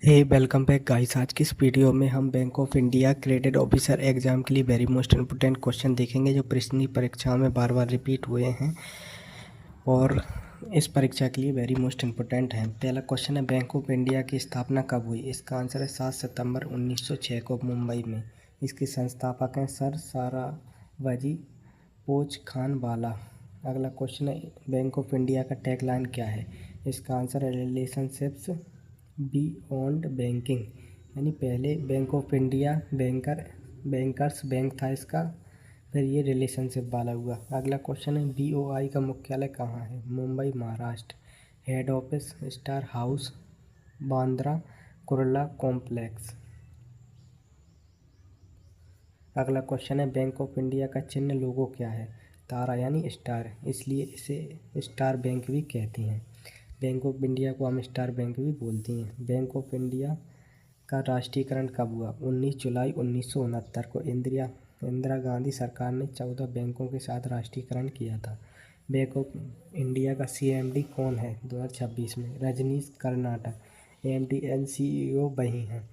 हे welcome back guys. आज की इस वीडियो में हम bank of India credit officer exam के लिए वेरी मोस्ट इम्पोर्टेंट क्वेश्चन देखेंगे जो पिछली परीक्षाओं में बार बार रिपीट हुए हैं और इस परीक्षा के लिए वेरी मोस्ट इम्पोर्टेंट है। पहला क्वेश्चन है, बैंक ऑफ इंडिया की स्थापना कब हुई? इसका आंसर है 7 सितंबर 1906 को मुंबई में। इसके संस्थापक हैं सर साराभाई पोचखानवाला। अगला क्वेश्चन है, बैंक ऑफ इंडिया का टैगलाइन क्या है? इसका आंसर है रिलेशनशिप्स बियॉन्ड बैंकिंग। यानी पहले bank of India bankers bank था इसका, फिर ये रिलेशनशिप वाला हुआ। अगला क्वेश्चन है, बीओआई का मुख्यालय कहाँ है? Mumbai Maharashtra. Head office star house Bandra Kurla complex. अगला क्वेश्चन है, बैंक ऑफ इंडिया का चिन्ह लोगो क्या है? तारा यानी स्टार, इसलिए इसे स्टार बैंक भी कहती हैं। बैंक ऑफ इंडिया को हम स्टार बैंक भी बोलती हैं। बैंक ऑफ इंडिया का राष्ट्रीयकरण कब हुआ? 19 जुलाई 1969 को इंदिरा गांधी सरकार ने 14 बैंकों के साथ राष्ट्रीयकरण किया था। बैंक ऑफ इंडिया का सीएमडी कौन है 2026 में? Rajneesh Karnatak. MD and CEO वही हैं।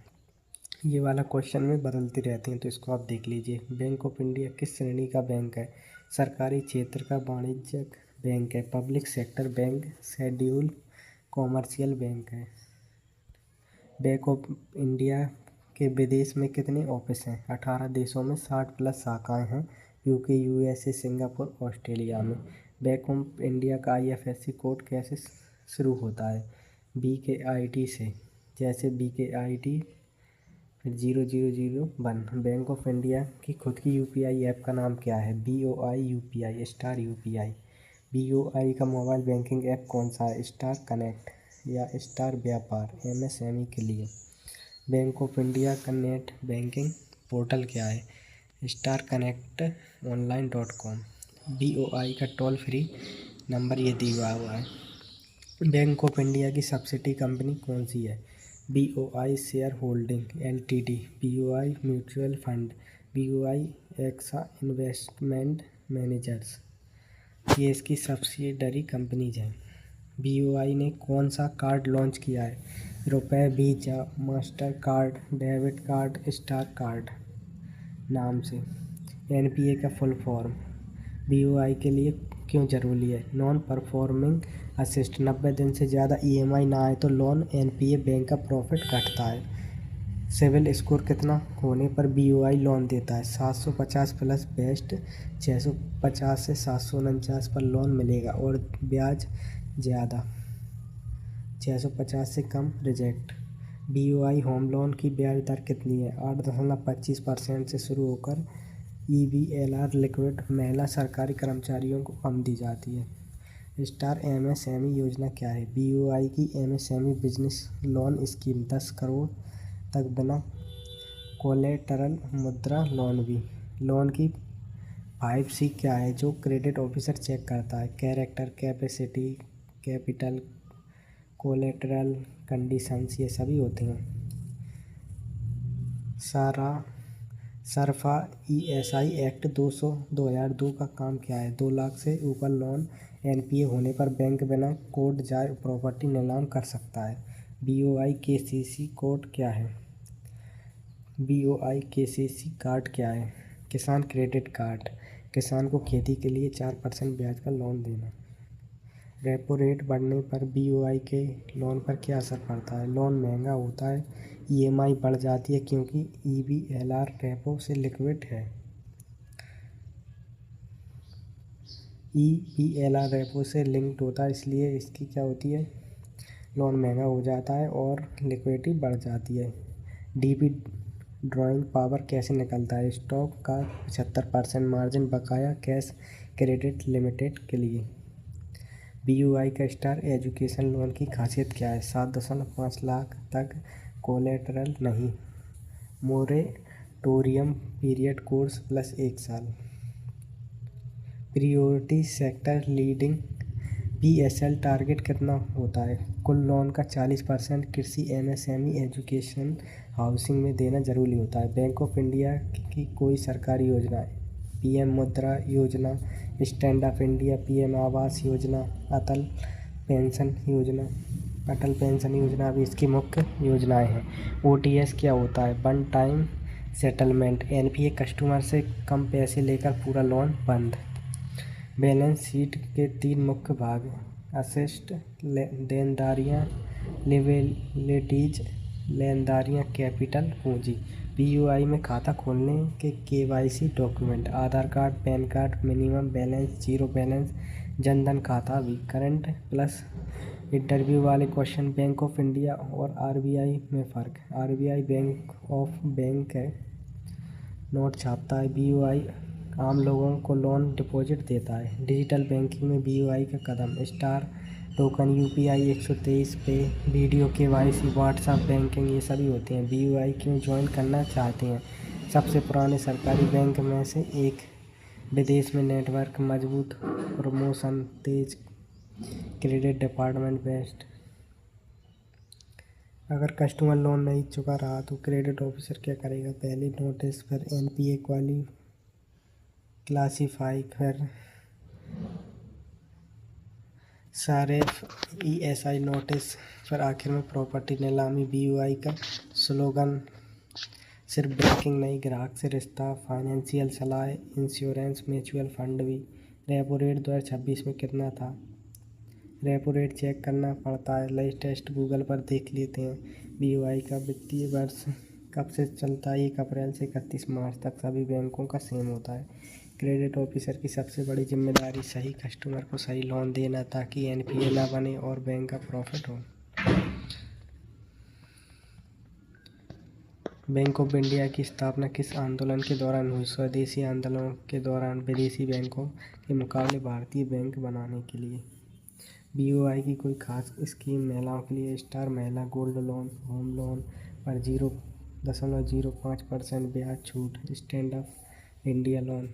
ये वाला क्वेश्चन में बदलती रहती हैं तो इसको आप देख लीजिए। बैंक ऑफ इंडिया किस श्रेणी का बैंक है? सरकारी क्षेत्र का वाणिज्यिक बैंक है, public sector bank, schedule commercial bank है। बैंक ऑफ इंडिया के विदेश में कितने ऑफिस हैं? 18 देशों में 60 प्लस शाखाएं हैं, यूके, यूएसए, सिंगापुर, ऑस्ट्रेलिया में। बैंक ऑफ इंडिया का आईएफएससी कोड कैसे शुरू होता है? BKIT से, जैसे BKIT फिर 0001। बैंक ऑफ इंडिया की खुद की यूपीआई ऐप का नाम क्या है? BOI UPI Star UPI। BOI का मोबाइल बैंकिंग ऐप कौन सा है? स्टार कनेक्ट या स्टार व्यापार MSME के लिए। बैंक ऑफ इंडिया का नेट बैंकिंग पोर्टल क्या है? Star Connect online.com। BOI का टोल फ्री नंबर ये दिया हुआ है। बैंक ऑफ इंडिया की सब्सिडी कंपनी कौन सी है? BOI share holding LTD, BOI mutual fund, BOI Axa investment managers. ये इसकी सब्सिडरी कंपनीज हैं। BOI ने कौन सा कार्ड लॉन्च किया है? रुपए, visa, master card, debit card, star card नाम से। NPA का फुल फॉर्म BOI के लिए क्यों ज़रूरी है? नॉन परफॉर्मिंग असिस्ट, 90 दिन से ज़्यादा EMI ना आए तो लोन NPA बैंक का प्रॉफिट घटता है। सिविल स्कोर कितना होने पर BOI लोन देता है? 750 प्लस बेस्ट, 650 से 749 पर लोन मिलेगा और ब्याज ज़्यादा, 650 से कम रिजेक्ट। BOI होम लोन की ब्याज दर कितनी है? 8.25% से शुरू होकर EBLR लिक्विड महिला सरकारी कर्मचारियों को कम दी जाती है। स्टार MSME योजना क्या है? BOI की MSME business loan scheme 10 crore तक बिना कोलेटरल मुद्रा लोन भी। लोन की 5C क्या है जो क्रेडिट ऑफिसर चेक करता है? Character, capacity, capital, collateral, conditions, ये सभी होते हैं। सरफा ESI एक्ट 2002 का काम क्या है? 2 लाख से ऊपर लोन NPA होने पर बैंक बिना कोर्ट जाए प्रॉपर्टी नीलाम कर सकता है। BOI KCC कोड क्या है? BOI KCC कार्ड क्या है? किसान क्रेडिट कार्ड, किसान को खेती के लिए 4% ब्याज का लोन देना। रेपो रेट बढ़ने पर BOI के लोन पर क्या असर पड़ता है? लोन महंगा होता है, EMI बढ़ जाती है क्योंकि EBLR रेपो से लिक्विड है। EBLR रेपो से लिंक्ड होता है, इसलिए इसकी क्या होती है, लोन महंगा हो जाता है और लिक्विडिटी बढ़ जाती है। DP ड्राइंग पावर कैसे निकलता है? स्टॉक का 75% मार्जिन बकाया कैश क्रेडिट लिमिटेड के लिए। BOI का स्टार एजुकेशन लोन की खासियत क्या है? 7.5 लाख तक कोलेटरल नहीं, मोरेटोरियम पीरियड कोर्स प्लस 1 साल। Priority sector leading PSL target कितना होता है? कुल लोन का 40% कृषि MSME एजुकेशन हाउसिंग में देना जरूरी होता है। बैंक ऑफ इंडिया की कोई सरकारी योजना? PM मुद्रा योजना, stand up India, PM Awas Yojana, अटल पेंशन योजना। अटल पेंशन योजना भी इसकी मुख्य योजनाएं हैं। ओटीएस क्या होता है? One time settlement. NPA customer से कम पैसे लेकर पूरा लोन बंद। बैलेंस शीट के 3 मुख्य भाग: असेस्ट देनदारियाँ, लिएबिलिटीज लेनदारियाँ, कैपिटल पूंजी। बीयूआई में खाता खोलने के KYC document: Aadhaar card, PAN card, minimum balance, zero balance, Jan Dhan खाता भी। करंट प्लस इंटरव्यू वाले क्वेश्चन: बैंक ऑफ इंडिया और आरबीआई में फ़र्क। आरबीआई बैंक ऑफ बैंक है, नोट छापता है। बीयूआई आम लोगों को लोन डिपॉजिट देता है। डिजिटल बैंकिंग में बीयूआई का कदम: स्टार टोकन, यूपीआई 123 पे, वीडियो केवाईसी, व्हाट्सएप बैंकिंग, ये सभी होते हैं। बीयूआई क्यों ज्वाइन करना चाहते हैं? सबसे पुराने सरकारी बैंक में से एक, विदेश में नेटवर्क मजबूत, प्रमोशन तेज, क्रेडिट डिपार्टमेंट बेस्ट। अगर कस्टमर लोन नहीं चुका रहा तो क्रेडिट ऑफिसर क्या करेगा? पहले नोटिस, फिर एनपीए क्लासीफाई, फिर सारेफ ईएसआई नोटिस, फिर आखिर में प्रॉपर्टी नीलामी। बीयूआई का स्लोगन: सिर्फ बैंकिंग नहीं, ग्राहक से रिश्ता। फाइनेंशियल सलाह, इंश्योरेंस, म्यूचुअल फंड भी। रेपो रेट 2026 में कितना था? रेपो रेट चेक करना पड़ता है, लेटेस्ट गूगल पर देख लेते हैं। बीयूआई का वित्तीय वर्ष कब से चलता है? 1 अप्रैल से 31 मार्च तक। सभी बैंकों का सेम होता है। क्रेडिट ऑफिसर की सबसे बड़ी जिम्मेदारी सही कस्टमर को सही लोन देना, ताकि एनपीए ना बने और बैंक का प्रॉफिट हो। बैंक ऑफ इंडिया की स्थापना किस आंदोलन के दौरान हुई? स्वदेशी आंदोलन के दौरान, विदेशी बैंकों के मुकाबले भारतीय बैंक बनाने के लिए। बीओआई की कोई खास स्कीम महिलाओं के लिए: स्टार महिला गोल्ड लोन, होम लोन पर 0.05% ब्याज छूट, स्टैंड अप इंडिया लोन।